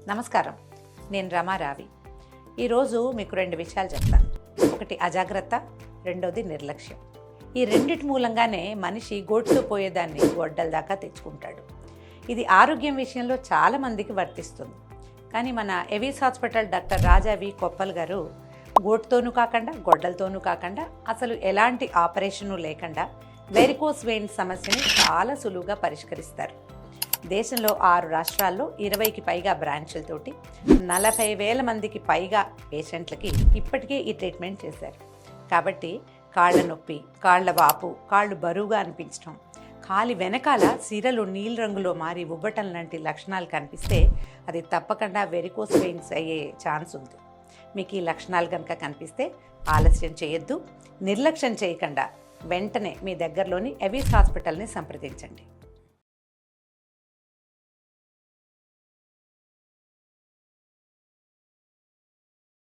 నమస్కారం, నేను రమారావి. ఈరోజు మీకు 2 విషయాలు చెప్తాను. ఒకటి అజాగ్రత్త, రెండోది నిర్లక్ష్యం. ఈ రెండిటి మూలంగానే మనిషి గోటుతో పోయేదాన్ని గొడ్డల దాకా తెచ్చుకుంటాడు. ఇది ఆరోగ్యం విషయంలో చాలామందికి వర్తిస్తుంది. కానీ మన ఎవిస్ హాస్పిటల్ డాక్టర్ రాజావి కొప్పల్ గారు గోటుతోనూ కాకుండా గొడ్డలతోనూ కాకుండా అసలు ఎలాంటి ఆపరేషను లేకుండా వెరికోస్ వెయిన్ సమస్యని చాలా సులువుగా పరిష్కరిస్తారు. దేశంలో 6 రాష్ట్రాల్లో 20కి పైగా బ్రాంచులతోటి 40,000 మందికి పైగా పేషెంట్లకి ఇప్పటికే ఈ ట్రీట్మెంట్ చేశారు. కాబట్టి కాళ్ళ నొప్పి, కాళ్ళ వాపు, కాళ్ళు బరువుగా అనిపించడం, కాలి వెనకాల సిరలు నీలి రంగులో మారి ఉబ్బటం లాంటి లక్షణాలు కనిపిస్తే అది తప్పకుండా వెరికోస్ వెయిన్స్ అయ్యే ఛాన్స్ ఉంది. మీకు ఈ లక్షణాలు కనుక కనిపిస్తే ఆలస్యం చేయొద్దు, నిర్లక్ష్యం చేయకుండా వెంటనే మీ దగ్గరలోని ఎవిస్ హాస్పిటల్ని సంప్రదించండి.